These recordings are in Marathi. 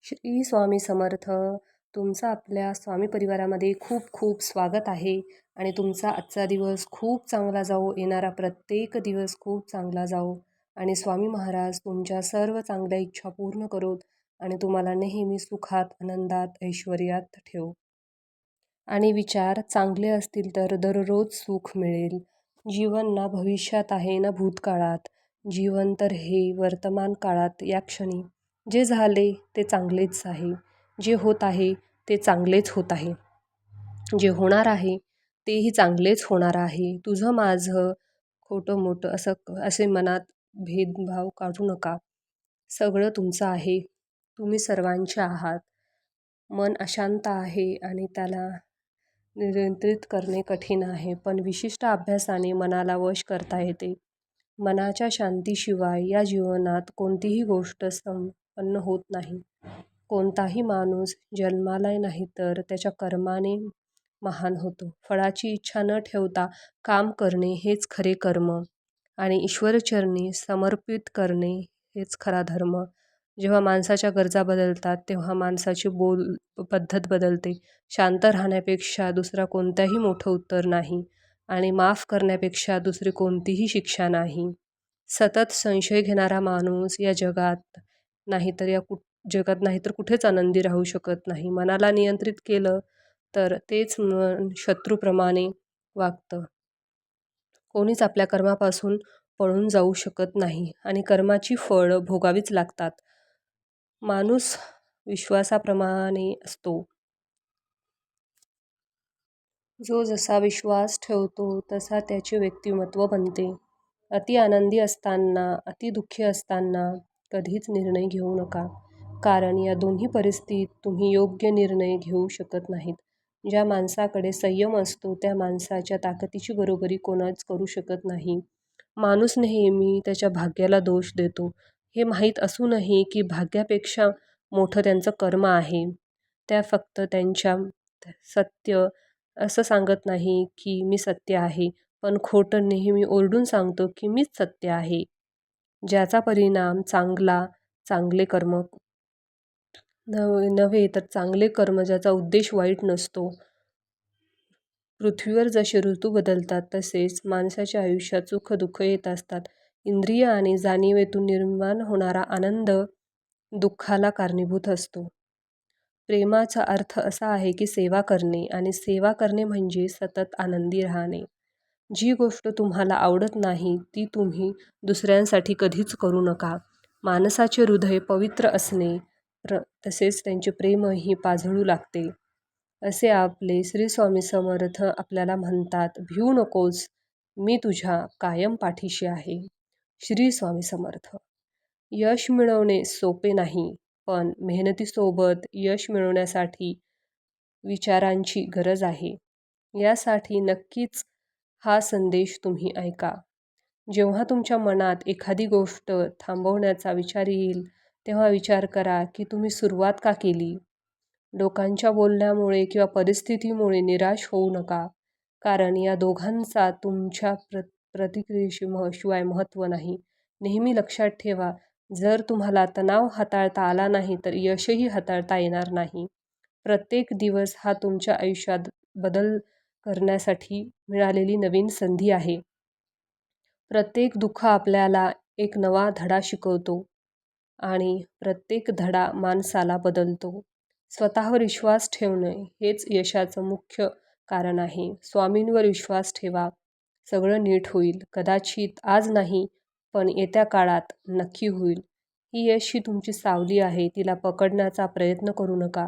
श्री स्वामी समर्थ. तुमचं आपल्या स्वामी परिवारामध्ये खूप खूप स्वागत आहे आणि तुमचा आजचा दिवस खूप चांगला जाओ, येणारा प्रत्येक दिवस खूप चांगला जाओ आणि स्वामी महाराज तुमच्या सर्व चांगल्या इच्छा पूर्ण करोत आणि तुम्हाला नेहमी सुखात, आनंदात, ऐश्वर्यात ठेवो. आणि विचार चांगले असतील तर दररोज सुख मिळेल. जीवन ना भविष्यात आहे ना भूतकाळात. जीवन तर हे वर्तमान काळात या क्षणी. जे झाले ते चांगलेच आहे. जे होत आहे ते चांगलेच होत आहे. जे होणार आहे तेही चांगलेच होणार आहे. तुझं माझं खोटं मोठं असे मनात भेदभाव काढू नका. सगळं तुमचं आहे. तुम्ही सर्वांचे आहात. मन अशांत आहे आणि त्याला नियंत्रित करणे कठीण आहे, पण विशिष्ट अभ्यासाने मनाला वश करता येते. मनाच्या शांतीशिवाय या जीवनात कोणतीही गोष्ट संपन्न होत नाही. कोणताही माणूस जन्माला नाही तर त्याच्या कर्माने महान होतो. फळाची इच्छा न ठेवता काम करणे हेच खरे कर्म आणि ईश्वरचरणी समर्पित करणे हेच खरा धर्म. जेव्हा माणसाच्या गरजा बदलतात तेव्हा माणसाची पद्धत बदलते. शांत राहण्यापेक्षा दुसरा कोणताही मोठं उत्तर नाही आणि माफ करण्यापेक्षा दुसरी कोणतीही शिक्षा नाही. सतत संशय घेणारा माणूस या जगात नाहीतर कुठेच आनंदी राहू शकत नाही. मनाला नियंत्रित केलं तर तेच मन शत्रूप्रमाणे वागतं. कोणीच आपल्या कर्मापासून पळून जाऊ शकत नाही आणि कर्माची फळं भोगावीच लागतात. माणूस विश्वासाप्रमाणे असतो. जो जसा विश्वास ठेवतो तसा त्याचे व्यक्तिमत्व बनते. अति आनंदी असताना, अति दुःखी असताना कधीच निर्णय घेऊ नका. कारण या दोन्ही परिस्थितीत तुम्ही योग्य निर्णय घेऊ शकत नाहीत. ज्या माणसाकडे संयम असतो त्या माणसाच्या ताकदीची बरोबरी कोणच करू शकत नाही. माणूस नेहमी त्याच्या भाग्याला दोष देतो. हे माहीत असूनही की भाग्यापेक्षा मोठं त्यांचं कर्म आहे. त्या फक्त त्यांच्या सत्य असं सांगत नाही की मी सत्य आहे, पण खोटं नेहमी ओरडून सांगतो की मीच सत्य आहे. ज्याचा परिणाम चांगले कर्म नव्हे तर चांगले कर्म, ज्याचा उद्देश वाईट नसतो. पृथ्वीवर जसे ऋतू बदलतात तसेच माणसाच्या आयुष्यात सुख दुःख येत असतात. इंद्रिय आणि जाणिवेतून निर्माण होणारा आनंद दुःखाला कारणीभूत असतो. प्रेमाचा अर्थ असा आहे की सेवा करणे आणि सेवा करणे म्हणजे सतत आनंदी राहणे. जी गोष्ट तुम्हाला आवडत नाही ती तुम्ही दुसऱ्यांसाठी कधीच करू नका. माणसाचे हृदय पवित्र असणे तसेच त्यांचे प्रेमही पाझळू लागते. असे आपले श्री स्वामी समर्थ आपल्याला म्हणतात, भिवू नकोस, मी तुझ्या कायम पाठीशी आहे. श्री स्वामी समर्थ. यश मिळवणे सोपे नाही, पण मेहनतीसोबत यश मिळवण्यासाठी विचारांची गरज आहे. यासाठी नक्कीच हा संदेश तुम्ही ऐका. जेव्हा तुमच्या मनात एखादी गोष्ट थांबवण्याचा विचार येईल, तेव्हा विचार करा की तुम्ही सुरुवात का केली. लोकांच्या बोलण्यामुळे किंवा परिस्थितीमुळे निराश होऊ नका, कारण या दोघांचा तुमच्या प्रतिक्रियेशिवाय महत्त्व नाही. नेहमी लक्षात ठेवा, जर तुम्हाला तणाव हाताळता आला नाही तर यशही हाताळता येणार नाही. प्रत्येक दिवस हा तुमच्या आयुष्यात बदल करण्यासाठी मिळालेली नवीन संधी आहे. प्रत्येक दुःख आपल्याला एक नवा धडा शिकवतो आणि प्रत्येक धडा माणसाला बदलतो. स्वतःवर विश्वास ठेवणे हेच यशाचं मुख्य कारण आहे. स्वामींवर विश्वास ठेवा, सगळं नीट होईल. कदाचित आज नाही, पण येत्या काळात नक्की होईल. ही यश तुमची सावली आहे, तिला पकडण्याचा प्रयत्न करू नका.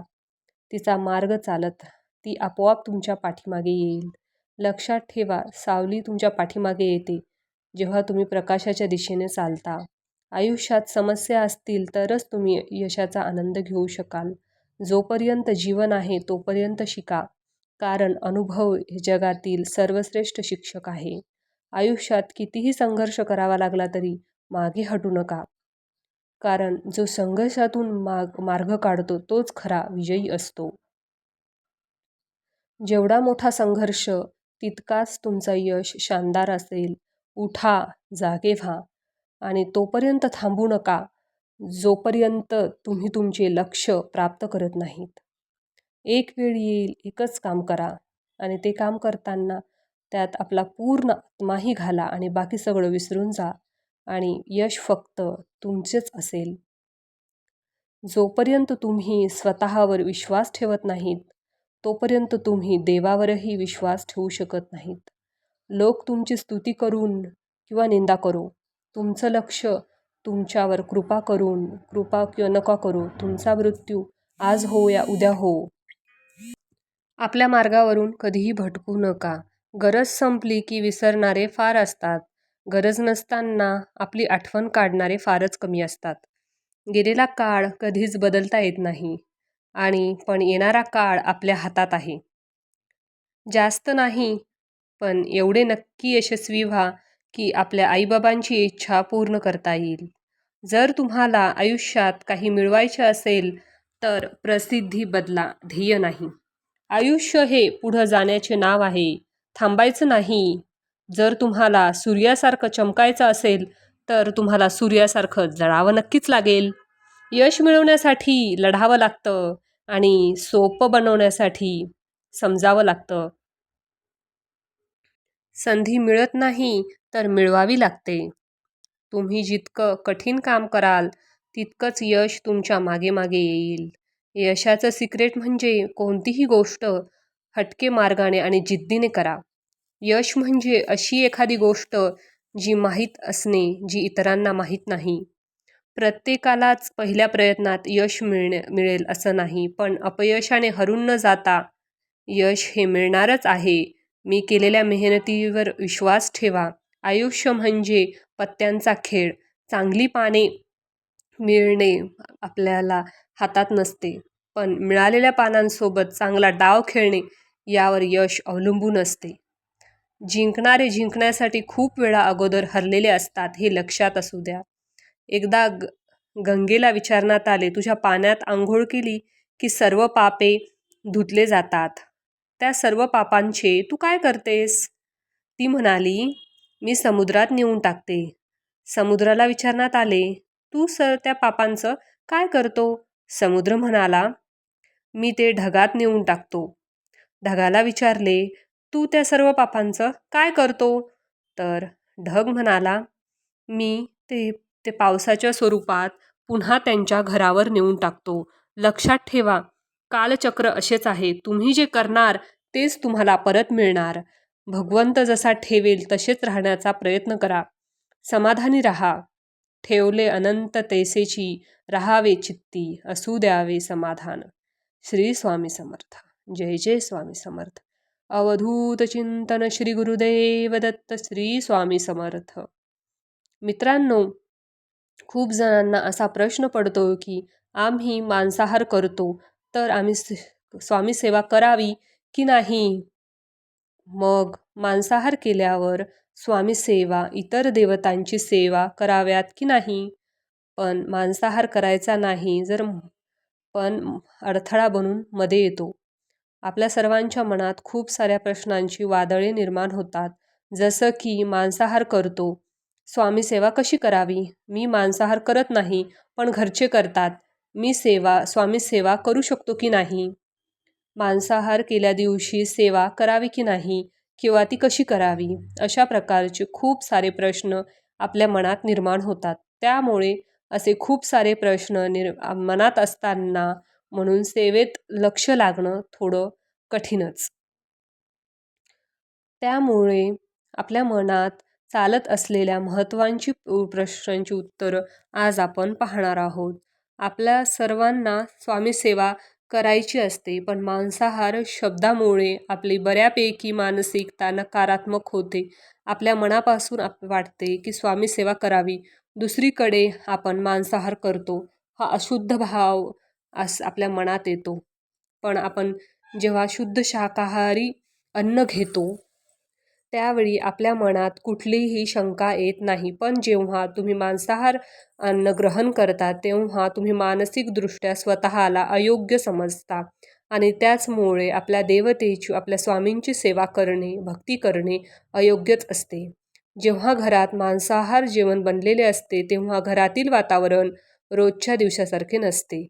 तिचा मार्ग चालत, ती आपोआप तुमच्या पाठीमागे येईल. लक्षात ठेवा, सावली तुमच्या पाठीमागे येते जेव्हा तुम्ही प्रकाशाच्या दिशेने चालता. आयुष्यात समस्या असतील तरच तुम्ही यशाचा आनंद घेऊ शकाल. जोपर्यंत जीवन आहे तोपर्यंत शिका, कारण अनुभव हे जगातील सर्वश्रेष्ठ शिक्षक आहे. आयुष्यात कितीही संघर्ष करावा लागला तरी मागे हटू नका, कारण जो संघर्षातून मार्ग काढतो तोच खरा विजयी असतो. जेवढा मोठा संघर्ष तितकाच तुमचा यश शानदार असेल. उठा, जागे व्हा आणि तोपर्यंत थांबू नका. जोपर्यंत तुम्ही तुमचे लक्ष्य प्राप्त करत नाहीत. एक वेळ येईल, एकच काम करा आणि ते काम करताना त्यात आपला पूर्ण आत्माही घाला आणि बाकी सगळं विसरून जा आणि यश फक्त तुमचेच असेल. जोपर्यंत तुम्ही स्वतःवर विश्वास ठेवत नाहीत, तोपर्यंत तुम्ही देवावरही विश्वास ठेवू शकत नाहीत. लोक तुमची स्तुती करून किंवा निंदा करो, तुमचं लक्ष तुमच्यावर कृपा किंवा नका करू, तुमचा मृत्यू आज हो या उद्या हो. आपल्या मार्गावरून कधीही भटकू नका. गरज संपली की विसरणारे फार असतात. गरज नसताना आपली आठवण काढणारे फारच कमी असतात. गेलेला काळ कधीच बदलता येत नाही पण येणारा काळ आपल्या हातात आहे. जास्त नाही, पण एवढे नक्की यशस्वी व्हा की आपल्या आईबाबांची इच्छा पूर्ण करता येईल. जर तुम्हाला आयुष्यात काही मिळवायचे असेल तर प्रसिद्धी बदला, ध्येय नाही. आयुष्य हे पुढं जाण्याचे नाव आहे, थांबायचं नाही. जर तुम्हाला सूर्यासारखं चमकायचं असेल तर तुम्हाला सूर्यासारखं जळावं नक्कीच लागेल. यश मिळवण्यासाठी लढावं लागतं आणि सोपं बनवण्यासाठी समजावं लागतं. संधी मिळत नाही तर मिळवावी लागते. तुम्ही जितकं कठीण काम कराल तितकंच यश तुमच्या मागे मागे येईल. यशाचं सिक्रेट म्हणजे कोणतीही गोष्ट हटके मार्गाने आणि जिद्दीने करा. यश म्हणजे अशी एखादी गोष्ट जी माहीत असणे, जी इतरांना माहीत नाही. प्रत्येकालाच पहिल्या प्रयत्नात यश मिळेल असं नाही, पण अपयशाने हरून न जाता यश हे मिळणारच आहे. मी केलेल्या मेहनतीवर विश्वास ठेवा. आयुष्य म्हणजे पत्त्यांचा खेळ. चांगली पाने मिळणे आपल्याला हातात नसते, पण मिळालेल्या पानांसोबत चांगला डाव खेळणे यावर यश अवलंबून असते. जिंकणारे जिंकण्यासाठी खूप वेळा अगोदर हरलेले असतात, हे लक्षात असू द्या. एकदा गंगेला विचारण्यात आले, तुझ्या पाण्यात आंघोळ केली की सर्व पापे धुतले जातात. त्या सर्व पापांचे तू काय करतेस? ती म्हणाली, मी समुद्रात नेऊन टाकते. समुद्राला विचारण्यात आले, तू त्या पापांचं काय करतो? समुद्र म्हणाला, मी ते ढगात नेऊन टाकतो. ढगाला विचारले, तू त्या सर्व पापांचं काय करतो? तर ढग म्हणाला, मी ते पावसाच्या स्वरूपात पुन्हा त्यांच्या घरावर नेऊन टाकतो. लक्षात ठेवा, कालचक्र असेच आहे. तुम्ही जे करणार तेच तुम्हाला परत मिळणार. भगवंत जसा ठेवेल तसेच राहण्याचा प्रयत्न करा. समाधानी राहा. ठेवले अनंत तैसेची राहावे चित्ती, असू द्यावे समाधान. श्री स्वामी समर्थ. जय जय स्वामी समर्थ. अवधूत चिंतन श्री गुरुदेव दत्त. श्री स्वामी समर्थ. मित्रांनो, खूप जणांना असा प्रश्न पडतो की आम्ही मांसाहार करतो तर आम्ही स्वामी सेवा करावी की नाही? मग मांसाहार केल्यावर स्वामी सेवा, इतर देवतांची सेवा कराव्यात की नाही? पण मांसाहार करायचा नाही पण अडथळा बनून मध्ये येतो. आपल्या सर्वांच्या मनात खूप साऱ्या प्रश्नांची वादळे निर्माण होतात. जसं की मांसाहार करतो, स्वामी सेवा कशी करावी? मी मांसाहार करत नाही, पण घरचे करतात. मी स्वामी सेवा करू शकतो की नाही? मांसाहार केल्या दिवशी सेवा करावी की नाही? किंवा ती कशी करावी? अशा प्रकारचे खूप सारे प्रश्न आपल्या मनात निर्माण होतात. त्यामुळे असे खूप सारे प्रश्न मनात असताना म्हणून सेवेत लक्ष लागणं थोडं कठीणच. त्यामुळे आपल्या मनात चालत असलेल्या महत्त्वाची प्रश्नांची उत्तरं आज आपण पाहणार आहोत. आपल्या सर्वांना स्वामी सेवा करायची असते, पण मांसाहार शब्दामुळे आपली बऱ्यापैकी मानसिकता नकारात्मक होते. आपल्या मनापासून वाटते की स्वामी सेवा करावी, दुसरीकडे आपण मांसाहार करतो. हा अशुद्ध भाव आपल्या मनात येतो. पण आपण जेव्हा शुद्ध शाकाहारी अन्न घेतो त्यावेळी आपल्या मनात कुठलीही शंका येत नाही. पण जेव्हा तुम्ही मांसाहार अन्न ग्रहण करता तेव्हा तुम्ही मानसिकदृष्ट्या स्वतःला अयोग्य समजता आणि त्याचमुळे आपल्या देवतेची, आपल्या स्वामींची सेवा करणे, भक्ती करणे अयोग्यच असते. जेव्हा घरात मांसाहार जेवण बनलेले असते तेव्हा घरातील वातावरण रोजच्या दिवसासारखे नसते.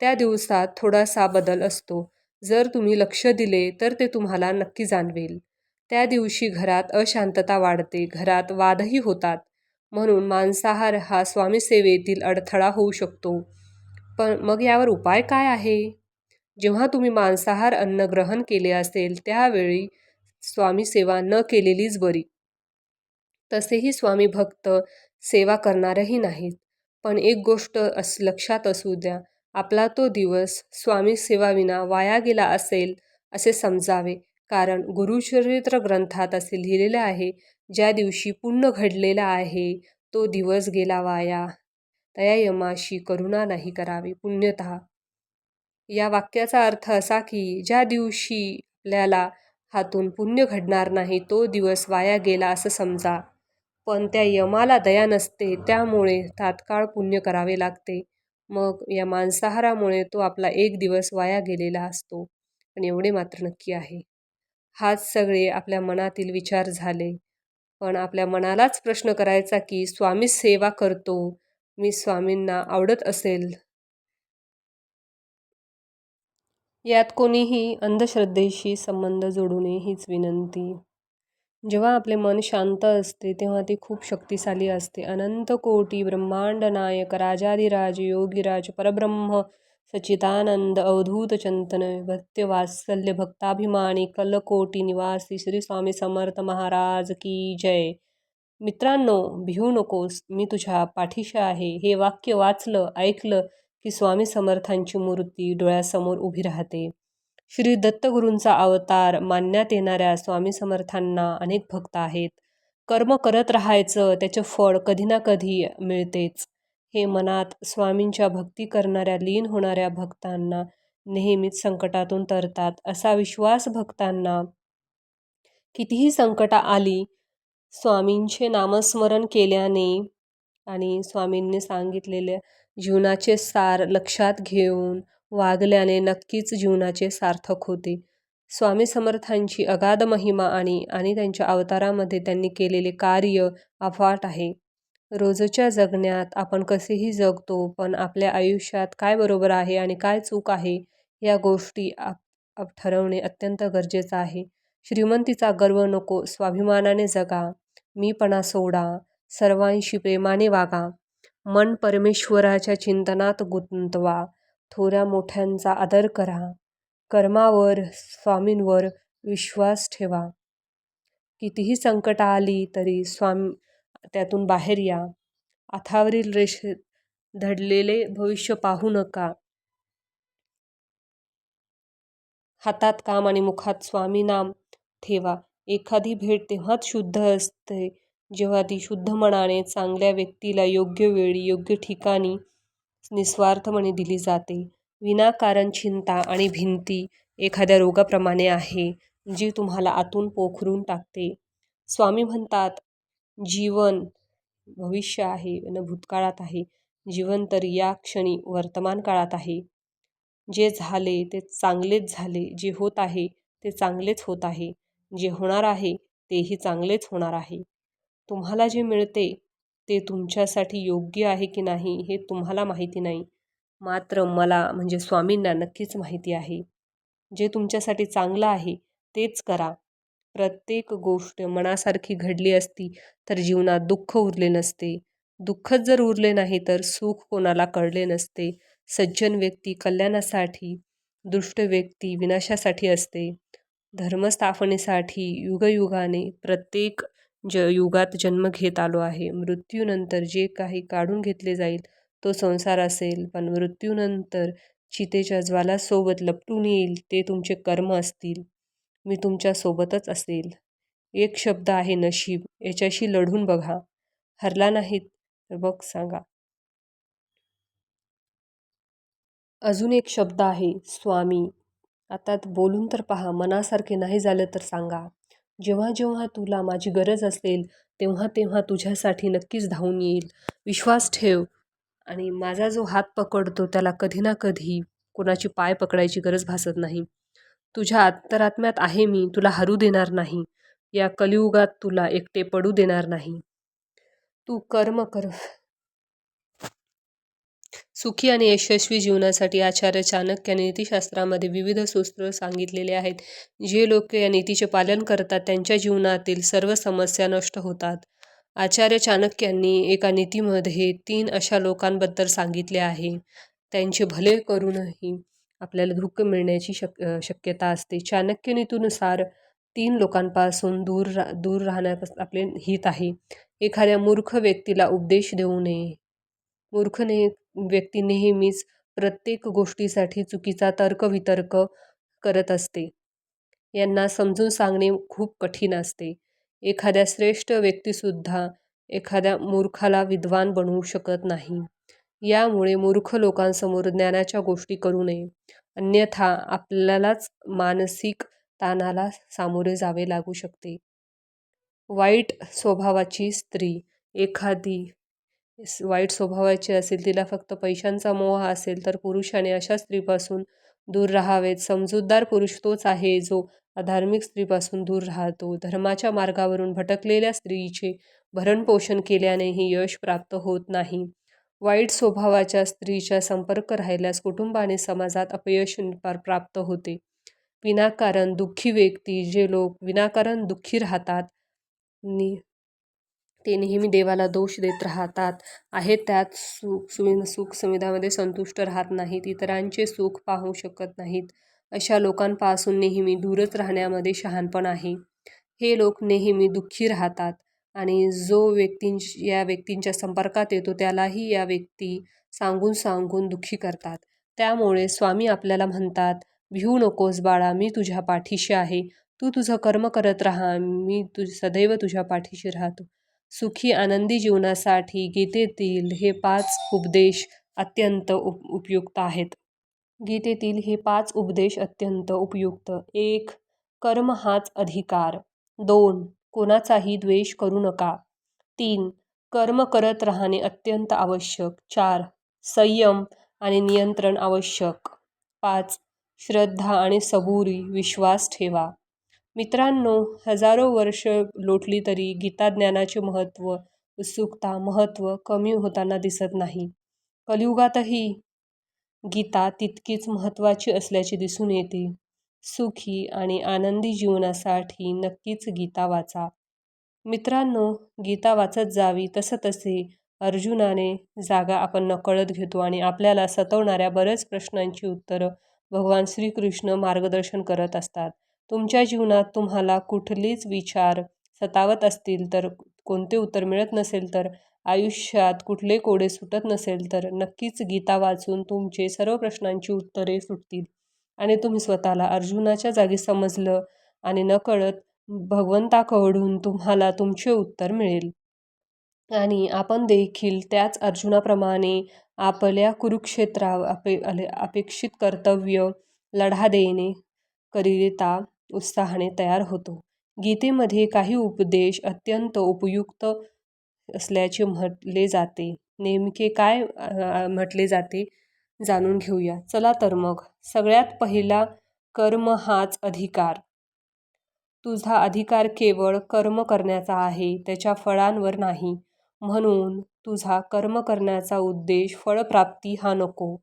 त्या दिवसात थोडासा बदल असतो. जर तुम्ही लक्ष दिले तर ते तुम्हाला नक्की जाणवेल. त्या दिवशी घरात अशांतता वाढते, घरात वादही होतात. म्हणून मांसाहार हा स्वामीसेवेतील अडथळा होऊ शकतो. पण मग यावर उपाय काय आहे? जेव्हा तुम्ही मांसाहार अन्न ग्रहण केले असेल त्यावेळी स्वामी सेवा न केलेलीच बरी. तसेही स्वामी भक्त सेवा करणारही नाहीत. पण एक गोष्ट लक्षात असू द्या, आपला तो दिवस स्वामी सेवाविना वाया गेला असेल असे समजावे. कारण गुरुचरित्र ग्रंथात असे लिहिलेले आहे, ज्या दिवशी पुण्य घडलेला आहे तो दिवस गेला वाया, तया यमाशी करुणा नाही करावी पुण्यतः. या वाक्याचा अर्थ असा की ज्या दिवशी आपल्याला हातून पुण्य घडणार नाही तो दिवस वाया गेला असं समजा. पण त्या यमाला दया नसते, त्यामुळे तात्काळ पुण्य करावे लागते. मग या मांसाहारामुळे तो आपला एक दिवस वाया गेलेला असतो. पण एवढे मात्र नक्की आहे, हाच सगळे आपल्या मनातील विचार झाले. पण आपल्या मनालाच प्रश्न करायचा की स्वामी सेवा करतो, मी स्वामींना आवडत असेल. यात कोणीही अंधश्रद्धेशी संबंध जोडू नये हीच विनंती. जेव्हा आपले मन शांत असते तेव्हा ते खूप शक्तिशाली असते. अनंत कोटी ब्रह्मांड नायक राजाधिराज योगीराज परब्रह्म सच्चिदानंद अवधूत चंतन भक्त्य वात्सल्य भक्ताभिमानी कलकोटी निवासी श्री स्वामी समर्थ महाराज की जय. मित्रांनो, भिवू नकोस, मी तुझ्या पाठीशी आहे. हे वाक्य वाचलं, ऐकलं की स्वामी समर्थांची मूर्ती डोळ्यासमोर उभी राहते. श्री दत्तगुरूंचा अवतार मानण्यात येणाऱ्या स्वामी समर्थांना अनेक भक्त आहेत. कर्म करत राहायचं, त्याचं फळ कधी ना कधी मिळतेच. हे मनात स्वामींच्या भक्ती करणाऱ्या लीन होणाऱ्या भक्तांना नेहमीच संकटातून तरतात असा विश्वास भक्तांना. कितीही संकट आली, स्वामींचे नामस्मरण केल्याने आणि स्वामींनी सांगितलेले जीवनाचे सार लक्षात घेऊन वागल्याने नक्कीच जीवनाचे सार्थक होते. स्वामी समर्थांची अगाध महिमा आणि त्यांच्या अवतारामध्ये त्यांनी केलेले कार्य अफाट आहे. रोजच्या जगण्यात आपण कसेही जगतो, पण आपल्या आयुष्यात काय बरोबर आहे आणि काय चूक आहे या गोष्टी ठरवणे अत्यंत गरजेचं आहे. श्रीमंतीचा गर्व नको, स्वाभिमानाने जगा, मीपणा सोडा, सर्वांशी प्रेमाने वागा, मन परमेश्वराच्या चिंतनात गुंतवा, थोड्या मोठ्यांचा आदर करा, कर्मावर स्वामींवर विश्वास ठेवा. कितीही संकट आली तरी त्यातून बाहेर या. हातावरील रेषेत दडलेले भविष्य पाहू नका. हातात काम आणि मुखात स्वामी नाम ठेवा. एखादी भेट तेव्हाच शुद्ध असते जेव्हा ती शुद्ध मनाने चांगल्या व्यक्तीला योग्य वेळी योग्य ठिकाणी निस्वार्थपणे दिली जाते. विनाकारण चिंता आणि भीती एखाद्या रोगाप्रमाणे आहे, जी तुम्हाला आतून पोखरून टाकते. स्वामी म्हणतात, जीवन भविष्य आहे न भूतकाळात आहे. जीवन तर या क्षणी वर्तमान काळात आहे. जे झाले ते चांगलेच झाले, जे होत आहे ते चांगलेच होत आहे, जे होणार आहे तेही चांगलेच होणार आहे. तुम्हाला जे मिळते ते तुमच्यासाठी योग्य आहे की नाही हे तुम्हाला माहिती नाही, मात्र मला म्हणजे स्वामींना नक्कीच माहिती आहे. जे तुमच्यासाठी चांगलं आहे तेच करा. प्रत्येक गोष्ट मनासारखी घडली असती तर जीवनात दुःख उरले नसते. दुःखच जर उरले नाही तर सुख कोणाला कळले नसते. सज्जन व्यक्ती कल्याणासाठी, दुष्ट व्यक्ती विनाशासाठी असते. धर्मस्थापनेसाठी युगयुगाने प्रत्येक युगात जन्म घेत आलो आहे. मृत्यूनंतर जे काही काढून घेतले जाईल तो संसार असेल, पण मृत्यूनंतर चितेच्या ज्वालासोबत लपटून येईल ते तुमचे कर्म असतील. मी तुमच्या सोबतच असेल. एक शब्द आहे नशीब, याच्याशी लढून बघा. हरला नाहीत तर बघ सांगा. अजून एक शब्द आहे स्वामी. आता बोलून तर पहा, मनासारखे नाही झालं तर सांगा. जेव्हा जेव्हा तुला माझी गरज असेल तेव्हा तेव्हा तुझ्यासाठी नक्कीच धावून येईल. विश्वास ठेव. आणि माझा जो हात पकडतो त्याला कधी ना कधी कोणाची पाय पकडायची गरज भासत नाही. तुझ्या अंतरात्म्यात आहे मी, तुला हरू देणार नाही. या कलियुगात तुला एकटे पडू देणार नाही. तू कर्म कर. सुखी आणि यशस्वी जीवनासाठी आचार्य चाणक्याने नीतिशास्त्रामध्ये विविध सूत्र सांगितलेले आहेत. जे लोक या नीतीचे पालन करतात त्यांच्या जीवनातील सर्व समस्या नष्ट होतात. आचार्य चाणक्यांनी एका नीतीमध्ये 3 अशा लोकांबद्दल सांगितले आहे. त्यांचे भले करूनही आपल्याला दुःख मिळण्याची शक्यता असते. चाणक्य नीतीनुसार 3 लोकांपासून दूर राहण्यास आपले हित आहे. एखाद्या मूर्ख व्यक्तीला उपदेश देऊ नये. मूर्ख व्यक्ती नेहमीच प्रत्येक गोष्टीसाठी चुकीचा तर्कवितर्क करत असते. यांना समजून सांगणे खूप कठीण असते. एखाद्या श्रेष्ठ व्यक्तीसुद्धा एखाद्या मूर्खाला विद्वान बनवू शकत नाही. यामुळे मूर्ख लोकांसमोर ज्ञानाच्या गोष्टी करू नये. अन्यथा आपल्यालाच मानसिक ताणाला सामोरे जावे लागू शकते. वाईट स्वभावाची स्त्री. एखादी वाईट स्वभावाची असेल, तिला फक्त पैशांचा मोह असेल, तर पुरुषाने अशा स्त्रीपासून दूर राहावेत. समजूतदार पुरुष तोच आहे जो अधार्मिक स्त्रीपासून दूर राहतो. धर्माच्या मार्गावरून भटकलेल्या स्त्रीचे भरणपोषण केल्यानेही यश प्राप्त होत नाही. वाईट स्वभावाच्या स्त्रीचा संपर्क राहिल्यास कुटुंब आणि समाजात अपयश प्राप्त होते. विनाकारण दुःखी व्यक्ती. जे लोक विनाकारण दुःखी राहतात ते नेहमी देवाला दोष देत राहतात आहेत. त्यात सुख सुविधामध्ये संतुष्ट राहत नाहीत. इतरांचे सुख पाहू शकत नाहीत. अशा लोकांपासून नेहमी दूरच राहण्यामध्ये शहाणपण आहे. हे लोक नेहमी दुःखी राहतात आणि जो या व्यक्तींच्या संपर्कात येतो त्यालाही या व्यक्ती सांगून दुःखी करतात. त्यामुळे स्वामी आपल्याला म्हणतात, भिवू नकोस बाळा, मी तुझ्या पाठीशी आहे. तू तुझं कर्म करत राहा, मी सदैव तुझ्या पाठीशी राहतो. सुखी आनंदी जीवनासाठी गीतेतील हे 5 उपदेश अत्यंत उपयुक्त आहेत. गीतेतील हे 5 उपदेश अत्यंत उपयुक्त. 1. कर्म हाच अधिकार. 2. कोणाचाही द्वेष करू नका. 3. कर्म करत राहणे अत्यंत आवश्यक. 4. संयम आणि नियंत्रण आवश्यक. 5. श्रद्धा आणि सबुरी विश्वास ठेवा. मित्रांनो, हजारो वर्ष लोटली तरी गीता ज्ञानाचे महत्त्व कमी होताना दिसत नाही. कलियुगातही गीता तितकीच महत्त्वाची असल्याचे दिसून येते. सुखी आणि आनंदी जीवनासाठी नक्कीच गीता वाचा. मित्रांनो, गीता वाचत जावी. तसे अर्जुनाने जागा आपण नकळत घेतो आणि आपल्याला सतावणाऱ्या बऱ्याच प्रश्नांची उत्तरं भगवान श्रीकृष्ण मार्गदर्शन करत असतात. तुमच्या जीवनात तुम्हाला कुठलेच विचार सतावत असतील तर, कोणते उत्तर मिळत नसेल तर, आयुष्यात कुठले कोडे सुटत नसेल तर नक्कीच गीता वाचून तुमचे सर्व प्रश्नांची उत्तरे सुटतील आणि तुम्ही स्वतःला अर्जुनाच्या जागी समजलं आणि नकळत भगवंताकडून तुम्हाला तुमचे उत्तर मिळेल. आणि आपण देखील त्याच अर्जुनाप्रमाणे आपल्या कुरुक्षेत्रावर अपेक्षित कर्तव्य लढा देणे करिता उत्साहाने तयार होतो. गीतेमध्ये काही उपदेश अत्यंत उपयुक्त असल्याचे म्हटले जाते. नेमके काय म्हटले जाते जाणून घेऊया. चला तर मग. सगळ्यात पहिला, कर्म हाच अधिकार. तुझा अधिकार केवळ कर्म करण्याचा आहे, त्याच्या फळांवर नाही. म्हणून तुझा कर्म करण्याचा उद्देश फळप्राप्ती हा नको.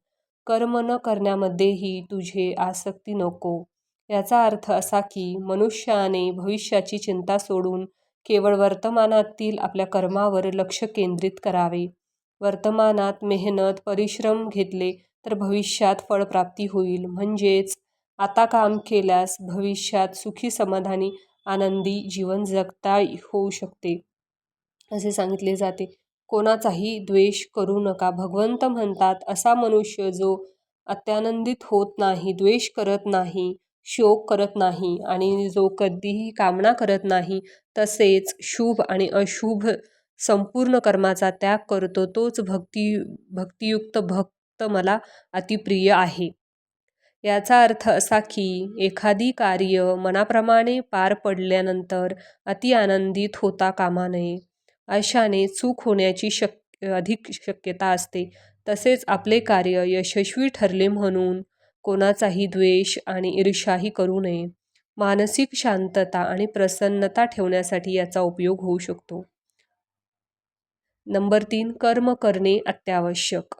कर्म न करण्यामध्येही तुझे आसक्ती नको. याचा अर्थ असा की मनुष्याने भविष्याची चिंता सोडून केवळ वर्तमानातील आपल्या कर्मावर लक्ष केंद्रित करावे. वर्तमानात मेहनत, परिश्रम घेतले तर भविष्यात फळप्राप्ती होईल. म्हणजेच आता काम केल्यास भविष्यात सुखी, समाधानी, आनंदी जीवन जगता होऊ शकते, असे सांगितले जाते. कोणाचाही द्वेष करू नका. भगवंत म्हणतात, असा मनुष्य जो अत्यानंदित होत नाही, द्वेष करत नाही, शोक करत नाही आणि जो कधीही कामना करत नाही, तसेच शुभ आणि अशुभ संपूर्ण कर्माचा त्याग करतो, तोच भक्तियुक्त भक्त मला अतिप्रिय आहे. याचा अर्थ असा की एखादी कार्य मनाप्रमाणे पार पडल्यानंतर अति आनंदित होता कामा नये. अशाने चूक होण्याची अधिक शक्यता असते. तसेच आपले कार्य यशस्वी ठरले म्हणून कोणाचाही द्वेष आणि ईर्ष्याही करू नये. मानसिक शांतता आणि प्रसन्नता ठेवण्यासाठी याचा उपयोग होऊ शकतो. नंबर 3, कर्म करणे अत्यावश्यक.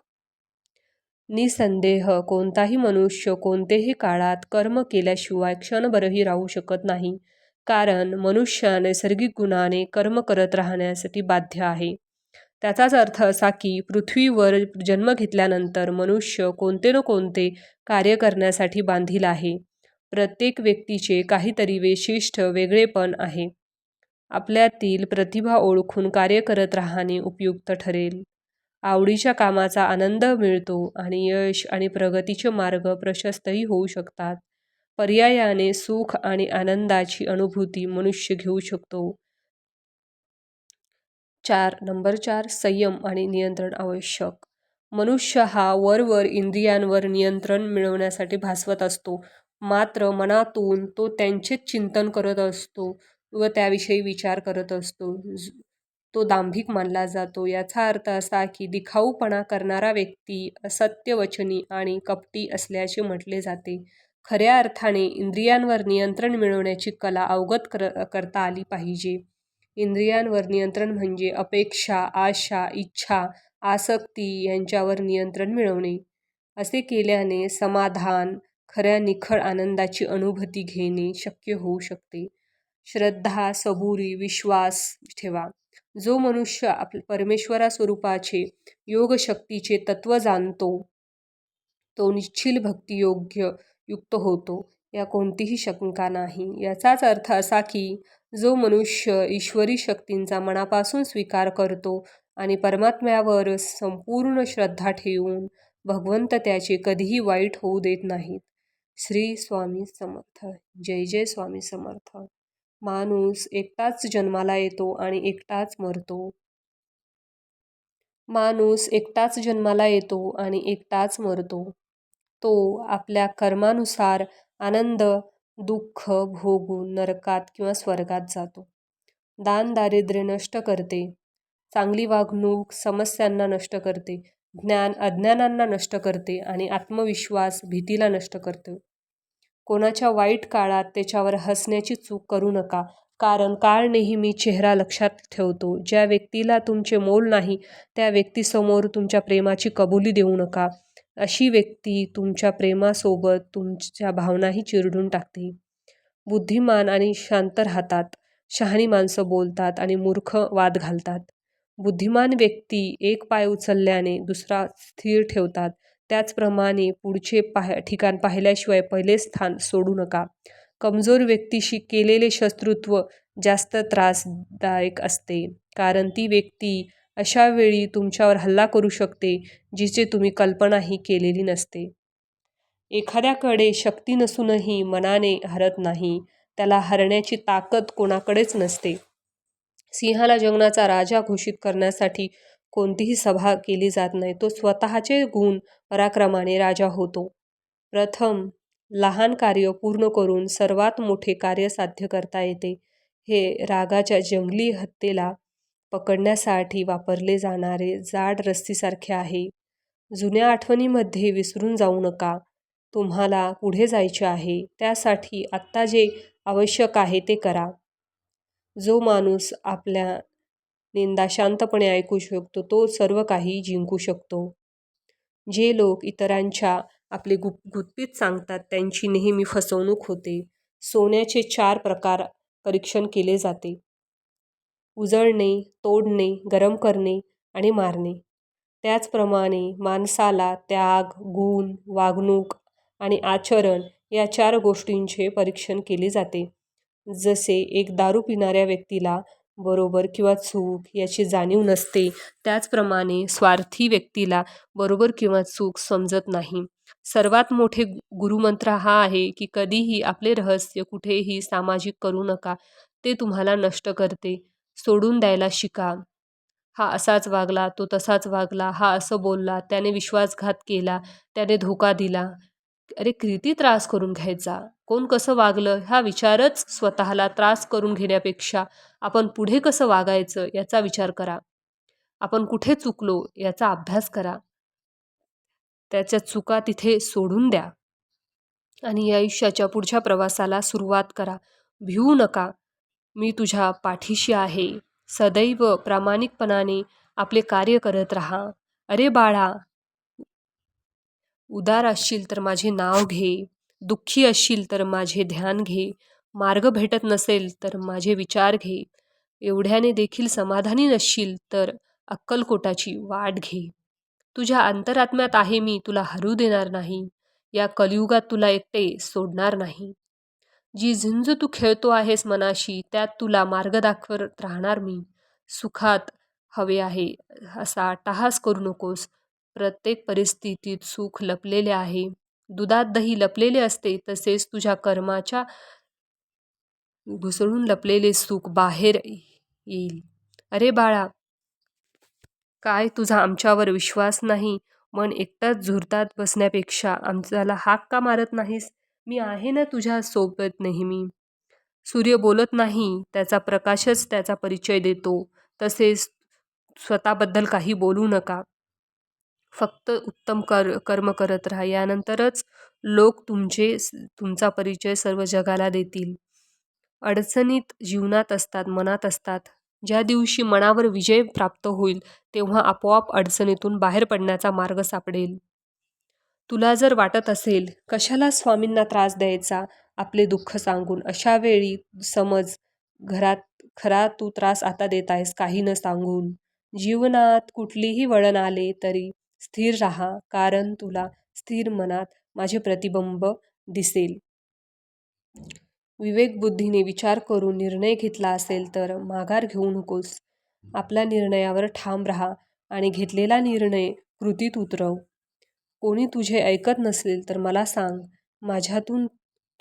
निसंदेह कोणताही मनुष्य कोणतेही काळात कर्म केल्याशिवाय क्षणभरही राहू शकत नाही. कारण मनुष्य नैसर्गिक गुणाने कर्म करत राहण्यासाठी बाध्य आहे. त्याचाच अर्थ असा की पृथ्वीवर जन्म घेतल्यानंतर मनुष्य कोणते न कोणते कार्य करण्यासाठी बांधील आहे. प्रत्येक व्यक्तीचे काहीतरी विशिष्ट वेगळेपण आहे. आपल्यातील प्रतिभा ओळखून कार्य करत राहणे उपयुक्त ठरेल. आवडीच्या कामाचा आनंद मिळतो आणि यश आणि प्रगतीचे मार्ग प्रशस्तही होऊ शकतात. पर्यायाने सुख आणि आनंदाची अनुभूती मनुष्य घेऊ शकतो. 4 संयम आणि नियंत्रण आवश्यक. मनुष्य हा वरवर इंद्रियांवर नियंत्रण मिळवण्यासाठी भासवत असतो. मात्र मनातून तो त्यांचेच चिंतन करत असतो व त्याविषयी विचार करत असतो. तो दांभिक मानला जातो. याचा अर्थ असा की दिखाऊपणा करणारा व्यक्ती असत्यवचनी आणि कपटी असल्याचे म्हटले जाते. खऱ्या अर्थाने इंद्रियांवर नियंत्रण मिळवण्याची कला अवगत करता आली पाहिजे. इंद्रियांवर नियंत्रण म्हणजे अपेक्षा, आशा, इच्छा, आसक्ती यांच्यावर नियंत्रण मिळवणे. असे केल्याने समाधान, खऱ्या निखळ आनंदाची अनुभूती घेणे शक्य होऊ शकते. श्रद्धा, सबुरी, विश्वास ठेवा. जो मनुष्य परमेश्वरास्वरूपाचे योगशक्तीचे तत्त्व जाणतो तो निश्चल भक्तियोग्य युक्त होतो, या कोणतीही शंका नाही. याचाच अर्थ असा की जो मनुष्य ईश्वरी शक्तींचा मनापासून स्वीकार करतो आणि परमात्म्यावर संपूर्ण श्रद्धा ठेवून भगवंत त्याचे कधीही वाईट होऊ देत नाहीत. श्री स्वामी समर्थ. जय जय स्वामी समर्थ. माणूस एकटाच जन्माला येतो आणि एकटाच मरतो. माणूस एकटाच जन्माला येतो आणि एकटाच मरतो. तो आपल्या कर्मानुसार आनंद दुःख भोगून नरकात किंवा स्वर्गात जातो. दान दारिद्र्य नष्ट करते. चांगली वागणूक समस्यांना नष्ट करते. ज्ञान अज्ञानांना नष्ट करते आणि आत्मविश्वास भीतीला नष्ट करते. कोणाच्या वाईट काळात त्याच्यावर हसण्याची चूक करू नका. कारण काळ नेहमी चेहरा लक्षात ठेवतो. ज्या व्यक्तीला तुमचे मोल नाही त्या व्यक्तीसमोर तुमच्या प्रेमाची कबुली देऊ नका. अशी व्यक्ती तुमच्या प्रेमासोबत तुमच्या भावनाही चिरडून टाकते. बुद्धिमान आणि शांत राहतात. शहाणी माणसं बोलतात आणि मूर्ख वाद घालतात. बुद्धिमान व्यक्ती एक पाय उचलल्याने दुसरा स्थिर ठेवतात. त्याचप्रमाणे पुढचे ठिकाण पाहिल्याशिवाय पहिले स्थान सोडू नका. कमजोर व्यक्तीशी केलेले शत्रुत्व जास्त त्रासदायक असते. कारण ती व्यक्ती अशा वेळी तुमच्यावर हल्ला करू शकते जिचे तुम्ही कल्पनाही केलेली नसते. एखाद्याकडे शक्ती नसूनही मनाने हरत नाही. त्याला हरण्याची ताकद कोणाकडेच नसते. सिंहाला जंगलाचा राजा घोषित करण्यासाठी कोणतीही सभा केली जात नाही. तो स्वतःचे गुण पराक्रमाने राजा होतो. प्रथम लहान कार्य पूर्ण करून सर्वात मोठे कार्य साध्य करता येते. हे रागाच्या जंगली हत्तीला पकडण्यासाठी वापरले जाणारे जाड रस्सीसारखे आहे. जुन्या आठवणींमध्ये विसरून जाऊ नका. तुम्हाला पुढे जायचे आहे. त्यासाठी आत्ता जे आवश्यक आहे ते करा. जो माणूस आपल्या निंदा शांतपणे ऐकू शकतो तो सर्व काही जिंकू शकतो. जे लोक इतरांच्या आपले गुपित सांगतात त्यांची नेहमी फसवणूक होते. सोन्याचे 4 प्रकार परीक्षण केले जाते: उजळणे, तोडणे, गरम करणे आणि मारणे. त्याचप्रमाणे माणसाला त्याग, गुण, वागणूक आणि आचरण या 4 गोष्टींचे परीक्षण केले जाते. जसे एक दारू पिणाऱ्या व्यक्तीला बरोबर किंवा चूक याची जाणीव नसते, त्याचप्रमाणे स्वार्थी व्यक्तीला बरोबर किंवा चूक समजत नाही. सर्वात मोठे गुरुमंत्र हा आहे की कधीही आपले रहस्य कुठेही सामाजिक करू नका. ते तुम्हाला नष्ट करते. सोडून द्यायला शिका. हा असाच वागला, तो तसाच वागला, हा असं बोलला, त्याने विश्वासघात केला, त्याने धोका दिला. अरे किती त्रास करून घ्यायचा? कोण कसं वागलं हा विचारच स्वतःला त्रास करून घेण्यापेक्षा आपण पुढे कसं वागायचं याचा विचार करा. आपण कुठे चुकलो याचा अभ्यास करा. त्याच्या चुका तिथे सोडून द्या आणि या आयुष्याच्या पुढच्या प्रवासाला सुरुवात करा. भिवू नका. मी तुझ्या पाठीशी आहे. सदैव प्रामाणिकपणाने आपले कार्य करत राहा. अरे बाळा, उदार असशील तर माझे नाव घे, दुःखी असशील तर माझे ध्यान घे, मार्ग भेटत नसेल तर माझे विचार घे, एवढ्याने देखील समाधानी नसशील तर अक्कलकोटाची वाट घे. तुझ्या अंतरात्म्यात आहे मी, तुला हरू देणार नाही, या कलियुगात तुला एकटे सोडणार नाही. जी झुंज तू खेळतो आहेस मनाशी, त्यात तुला मार्ग दाखवत राहणार मी. सुखात हवे आहे असा अट्टहास करू नकोस. प्रत्येक परिस्थितीत सुख लपलेले आहे. दुधात दही लपलेले असते, तसेच तुझ्या कर्माच्या घुसळून लपलेले सुख बाहेर येईल. अरे बाळा, काय तुझा आमच्यावर विश्वास नाही? मन एकटाच झुरतात बसण्यापेक्षा आमच्याला हाक का मारत नाहीस? मी आहे ना तुझ्या सोबत नेहमी. सूर्य बोलत नाही, त्याचा प्रकाशच त्याचा परिचय देतो. तसेच स्वतःबद्दल काही बोलू नका. फक्त उत्तम कर्म करत राहा. यानंतरच लोक तुमचा परिचय सर्व जगाला देतील. अडचणीत जीवनात असतात, मनात असतात. ज्या दिवशी मनावर विजय प्राप्त होईल, तेव्हा आपोआप अडचणीतून बाहेर पडण्याचा मार्ग सापडेल. तुला जर वाटत असेल, कशाला स्वामींना त्रास द्यायचा आपले दुःख सांगून, अशा वेळी समज घरात खरा तू त्रास आता देत आहेस काही न सांगून. जीवनात कुठलीही वळण आले तरी स्थिर राहा, कारण तुला स्थिर मनात माझे प्रतिबिंब दिसेल. विवेकबुद्धीने विचार करून निर्णय घेतला असेल तर माघार घेऊ नकोस. आपल्या निर्णयावर ठाम राहा आणि घेतलेला निर्णय कृतीत उतरव. कोणी तुझे ऐकत नसेल तर मला सांग. माझ्यातून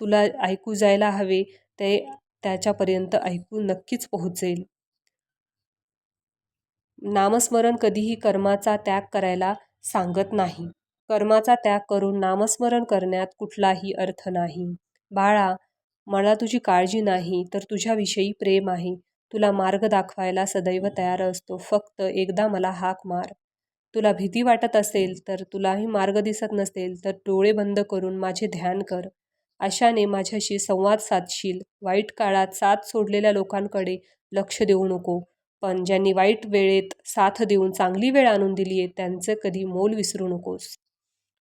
तुला ऐकू जायला हवे ते त्याच्यापर्यंत ऐकू नक्कीच पोहोचेल. नामस्मरण कधीही कर्माचा त्याग करायला सांगत नाही. कर्माचा त्याग करून नामस्मरण करण्यात कुठलाही अर्थ नाही. बाळा, मला तुझी काळजी नाही तर तुझ्याविषयी प्रेम आहे. तुला मार्ग दाखवायला सदैव तयार असतो. फक्त एकदा मला हाक मार. तुला भीती वाटत असेल तर, तुलाही मार्ग दिसत नसेल तर डोळे बंद करून माझे ध्यान कर. अशाने माझ्याशी संवाद साधशील. वाईट काळात साथ सोडलेल्या लोकांकडे लक्ष देऊ नको. पण ज्यांनी वाईट वेळेत साथ देऊन चांगली वेळ आणून दिली आहे, त्यांचं कधी मोल विसरू नकोस.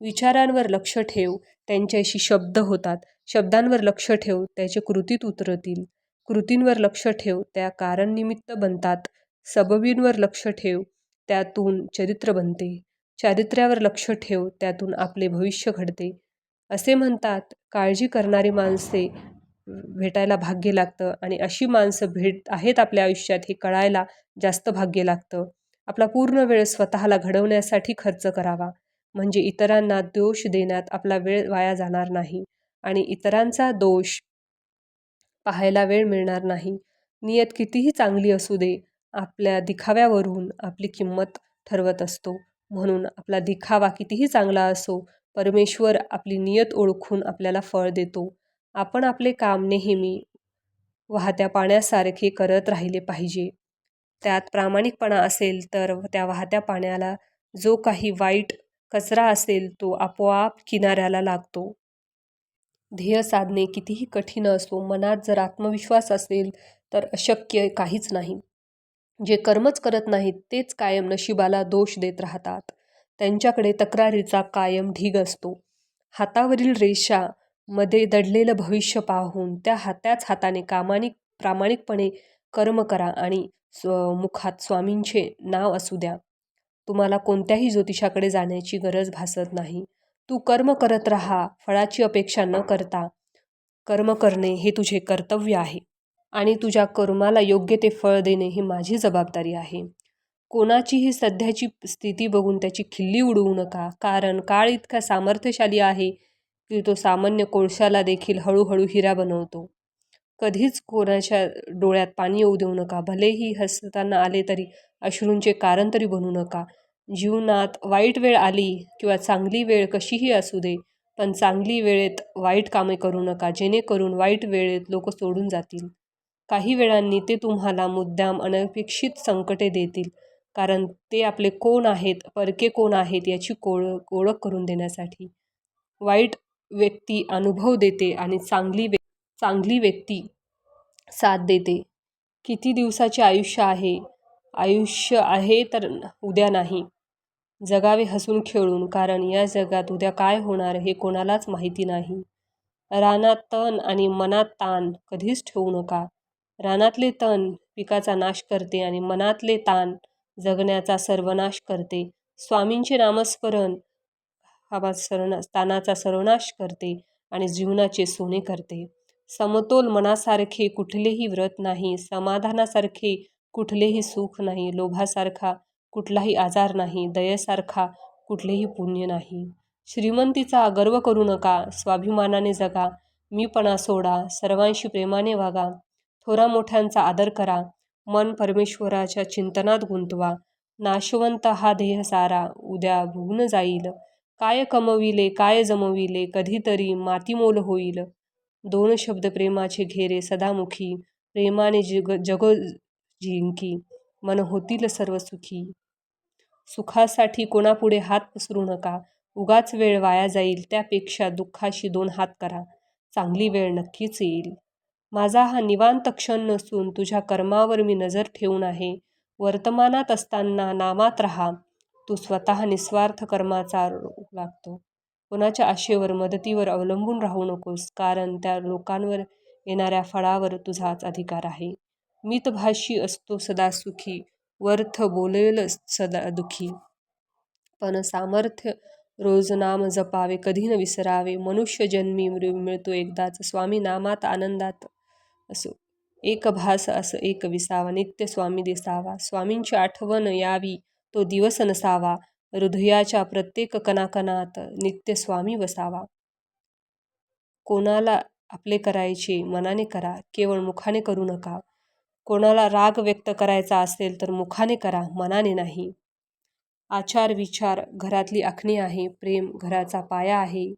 विचारांवर लक्ष ठेव, त्यांच्याशी शब्द होतात. शब्दांवर लक्ष ठेव, त्याचे कृतीत उतरतील. कृतींवर लक्ष ठेव, त्या कारणनिमित्त बनतात. सबबींवर लक्ष ठेव, त्यातून चरित्र बनते. चारित्र्यावर लक्ष ठेव, त्यातून आपले भविष्य घडते. असे म्हणतात, काळजी करणारी माणसे भेटायला भाग्य लागतं आणि अशी माणसं आहेत आपल्या आयुष्यात हे कळायला जास्त भाग्य लागतं. आपला पूर्ण वेळ स्वतःला घडवण्यासाठी खर्च करावा, म्हणजे इतरांना दोष देण्यात आपला वेळ वाया जाणार नाही आणि इतरांचा दोष पाहायला वेळ मिळणार नाही. नियत कितीही चांगली असू दे, आपल्या दिखाव्यावरून आपली किंमत ठरवत असतो. म्हणून आपला दिखावा कितीही चांगला असो, परमेश्वर आपली नियत ओळखून आपल्याला फळ देतो. आपण आपले काम नेहमी वाहत्या पाण्यासारखे करत राहिले पाहिजे. त्यात प्रामाणिकपणा असेल तर त्या वाहत्या पाण्याला जो काही वाईट कचरा असेल तो आपोआप किनाऱ्याला लागतो. ध्येय साधणे कितीही कठीण असो, मनात जर आत्मविश्वास असेल तर अशक्य काहीच नाही. जे कर्मच करत नाहीत तेच कायम नशिबाला दोष देत राहतात. त्यांच्याकडे तक्रारीचा कायम ढीग असतो. हातावरील रेषा मध्ये दडलेलं भविष्य पाहून त्याच हाताने प्रामाणिकपणे कर्म करा आणि मुखात स्वामींचे नाव असू द्या. तुम्हाला कोणत्याही ज्योतिषाकडे जाण्याची गरज भासत नाही. तू कर्म करत राहा, फळाची अपेक्षा न करता. कर्म करणे हे तुझे कर्तव्य आहे आणि तुझ्या कर्माला योग्य ते फळ देणे ही माझी जबाबदारी आहे. कोणाचीही सध्याची स्थिती बघून त्याची खिल्ली उडवू नका, कारण काळ इतका सामर्थ्यशाली आहे की तो सामान्य कोळशाला देखील हळूहळू हिरा बनवतो. कधीच कोणाच्या डोळ्यात पाणी येऊ देऊ नका. भलेही हसताना आले तरी अश्रूंचे कारण तरी बनू नका. जीवनात वाईट वेळ आली किंवा चांगली वेळ कशीही असू दे, पण चांगली वेळेत वाईट कामे करू नका, जेणेकरून वाईट वेळेत लोक सोडून जातील. काही वेळांनी ते तुम्हाला मुद्दाम अनपेक्षित संकटे देतील, कारण ते आपले कोण आहेत, परके कोण आहेत याची ओळख करून देण्यासाठी. वाईट व्यक्ती अनुभव देते आणि चांगली व्यक्ती साथ देते. किती दिवसाचे आयुष्य आहे? आयुष्य आहे तर उद्या नाही. जगावे हसून खेळून, कारण या जगात उद्या काय होणार हे कोणालाच माहिती नाही. रानात तण आणि मनात ताण कधीच ठेवू नका. रानातले तण पिकाचा नाश करते आणि मनातले ताण जगण्याचा सर्वनाश करते. स्वामींचे नामस्मरण हा ताणाचा सर्वनाश करते आणि जीवनाचे सोने करते. समतोल मनासारखे कुठलेही व्रत नाही, समाधानासारखे कुठलेही सुख नाही, लोभासारखा कुठलाही आजार नाही, दयेसारखा कुठलेही पुण्य नाही. श्रीमंतीचा गर्व करू नका, स्वाभिमानाने जगा, मीपणा सोडा, सर्वांशी प्रेमाने वागा, थोरा मोठ्यांचा आदर करा, मन परमेश्वराच्या चिंतनात गुंतवा. नाशवंत हा देह सारा उद्या भुगून जाईल. काय कमविले काय जमविले कधीतरी मातीमोल होईल. दोन शब्द प्रेमाचे घेरे सदामुखी, प्रेमाने जग जिंकी, मन होतील सर्व सुखी. सुखासाठी कोणापुढे हात पसरू नका, उगाच वेळ वाया जाईल. त्यापेक्षा दुःखाशी 2 हात करा, चांगली वेळ नक्कीच येईल. माझा हा निवांत क्षण नसून तुझ्या कर्मावर मी नजर ठेवून आहे. वर्तमानात असताना नामात राहा. तू स्वतः निस्वार्थ कर्माचा लागतो. कोणाच्या आशेवर मदतीवर अवलंबून राहू नकोस, कारण त्या लोकांवर येणाऱ्या फळावर तुझाच अधिकार आहे. मितभाषी असतो सदा सुखी, व्यर्थ बोलेल सदा दुखी. पण सामर्थ्य रोज नाम जपावे, कधी न विसरावे. मनुष्य जन्मी मिळतो एकदाच, स्वामी नामात आनंदात असो. एक भास असं एक विसावा, नित्य स्वामी दिसावा. स्वामींची आठवण यावी तो दिवस नसावा, हृदयाच्या प्रत्येक कणाकणात नित्य स्वामी वसावा. कोणाला आपले करायचे मनाने करा, केवळ मुखाने करू नका. कोणाला राग व्यक्त करायचा असेल तर मुखाने करा, मनाने नाही. आचार विचार घरातली आखणी आहे, प्रेम घराचा पाया आहे.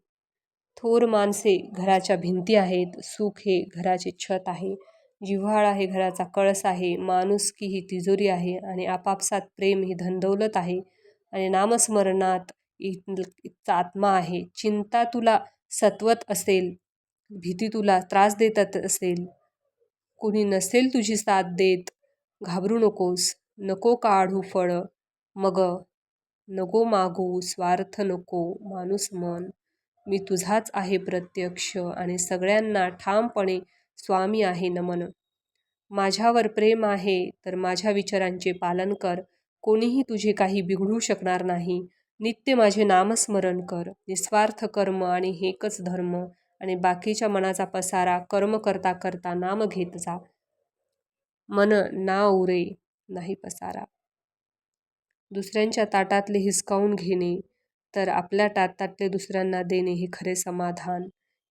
थोर माणसे घराच्या भिंती आहेत, सुख हे घराचे छत आहे, जिव्हाळा हे घराचा कळस आहे, माणुसकी ही तिजोरी आहे आणि आपापसात प्रेम ही धनदौलत आहे आणि नामस्मरणात इतका आत्मा आहे. चिंता तुला सतवत असेल, भीती तुला त्रास देत असेल, कुणी नसेल तुझी साथ देत, घाबरू नकोस. नको काढू फळ मग, नको मागू स्वार्थ नको माणूस मन. मी तुझाच आहे प्रत्यक्ष आणि सगळ्यांना ठामपणे स्वामी आहे नमन. माझ्यावर प्रेम आहे तर माझ्या विचारांचे पालन कर. कोणीही तुझे काही बिघडू शकणार नाही. नित्य माझे नामस्मरण कर. निस्वार्थ कर्म आणि एकच धर्म आणि बाकीच्या मनाचा पसारा कर्म करता करता नाम घेत जा. मन ना उरे नाही पसारा. दुसऱ्यांच्या ताटातले हिसकावून घेणे तर आपल्या ताटातले दुसऱ्यांना देणे हे खरे समाधान,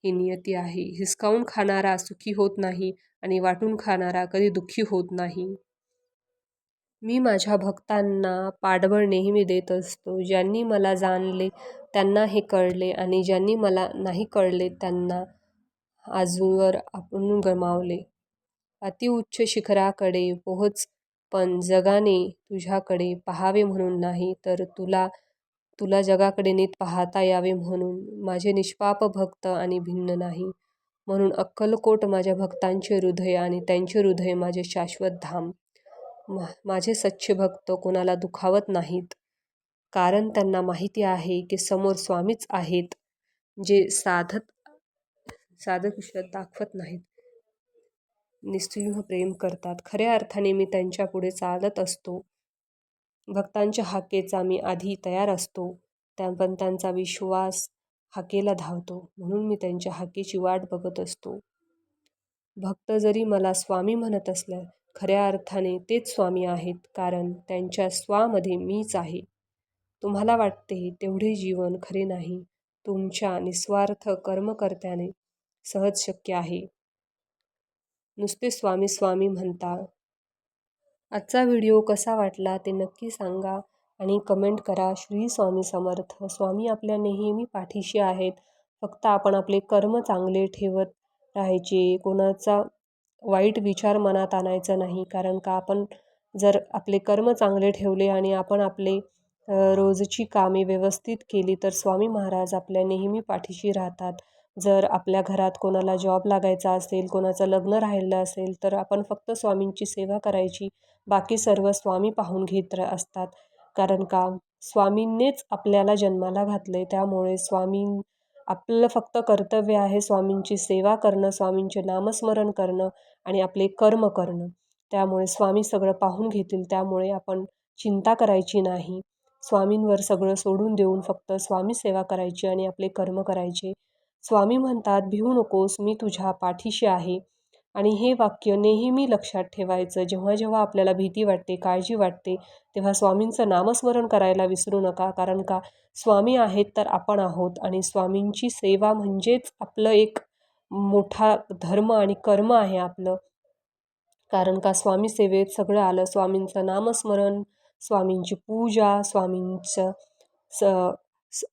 ही नियती आहे. हिसकावून खाणारा सुखी होत नाही आणि वाटून खाणारा कधी दुःखी होत नाही. मी माझ्या भक्तांना पाठबळ नेहमी देत असतो. ज्यांनी मला जाणले त्यांना हे कळले आणि ज्यांनी मला नाही कळले त्यांना आजवर आपण गमावले. अतिउच्च शिखराकडे पोहोच, पण जगाने तुझ्याकडे पाहावे म्हणून नाही, तर तुला जगाकडे नीट पाहता यावे म्हणून. माझे निष्पाप भक्त आणि भिन्न नाही, म्हणून अक्कलकोट माझ्या भक्तांचे हृदय आणि त्यांचे हृदय माझे शाश्वत धाम. माझे सच्चे भक्त कोणाला दुखावत नाहीत, कारण त्यांना माहिती आहे की समोर स्वामीच आहेत, जे साधक दाखवत नाहीत, निस्सिंह प्रेम करतात. खऱ्या अर्थाने मी त्यांच्या पुढे चालत असतो. भक्तांच्या हाकेचा मी आधी तयार असतो, पण त्यांचा विश्वास हाकेला धावतो, म्हणून मी त्यांच्या हाकेची वाट बघत असतो. भक्त जरी मला स्वामी म्हणत असल्या, खऱ्या अर्थाने तेच स्वामी आहेत, कारण त्यांच्या स्वामध्ये मीच आहे. तुम्हाला वाटते तेवढे जीवन खरे नाही. तुमच्या निस्वार्थ कर्मकर्त्याने सहज शक्य आहे. नुसते स्वामी स्वामी म्हणता. आजचा व्हिडिओ कसा वाटला ते नक्की सांगा आणि कमेंट करा. श्री स्वामी समर्थ. स्वामी आपल्या नेहमी पाठीशी आहेत. फक्त आपण आपले कर्म चांगले ठेवत राहायचे, कोणाचा वाईट विचार मनात आणायचा नाही. कारण का आपण जर आपले कर्म चांगले ठेवले आणि आपण आपले रोजची कामे व्यवस्थित केली तर स्वामी महाराज आपल्या नेहमी पाठीशी राहतात. जर आपल्या घरात कोणाला जॉब लागायचा असेल, कोणाचं लग्न राहिलं असेल, तर आपण फक्त स्वामींची सेवा करायची, बाकी सर्व स्वामी पाहून घेत असतात. कारण का स्वामींनीच आपल्याला जन्माला घातले. त्यामुळे आपलं फक्त कर्तव्य आहे स्वामींची सेवा करणं, स्वामींचे नामस्मरण करणं आणि आपले कर्म करणं. त्यामुळे स्वामी सगळं पाहून घेतील. त्यामुळे आपण चिंता करायची नाही. स्वामींवर सगळं सोडून देऊन फक्त स्वामी सेवा करायची आणि आपले कर्म करायचे. स्वामी म्हणतात, भिवू नकोस, मी तुझ्या पाठीशी आहे. आणि हे वाक्य नेहमी लक्षात ठेवायचं. जेव्हा जेव्हा आपल्याला भीती वाटते, काळजी वाटते, तेव्हा स्वामींचं नामस्मरण करायला विसरू नका. कारण का स्वामी आहेत तर आपण आहोत आणि स्वामींची सेवा म्हणजेच आपलं एक मोठा धर्म आणि कर्म आहे आपलं. कारण का स्वामी सेवेत सगळं आलं. स्वामींचं नामस्मरण, स्वामींची पूजा, स्वामींचं स स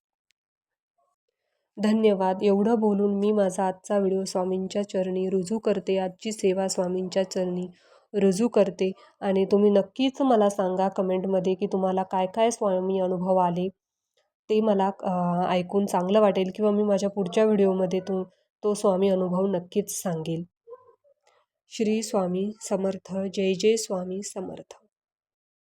धन्यवाद. एवढं बोलून मी माझा आजचा व्हिडिओ स्वामींच्या चरणी रुजू करते. आजची सेवा स्वामींच्या चरणी रुजू करते आणि तुम्ही नक्कीच मला सांगा कमेंटमध्ये की तुम्हाला काय काय स्वामी अनुभव आले. ते मला ऐकून चांगलं वाटेल किंवा मी माझ्या पुढच्या व्हिडिओमध्ये तो स्वामी अनुभव नक्कीच सांगेल. श्री स्वामी समर्थ. जय जय स्वामी समर्थ.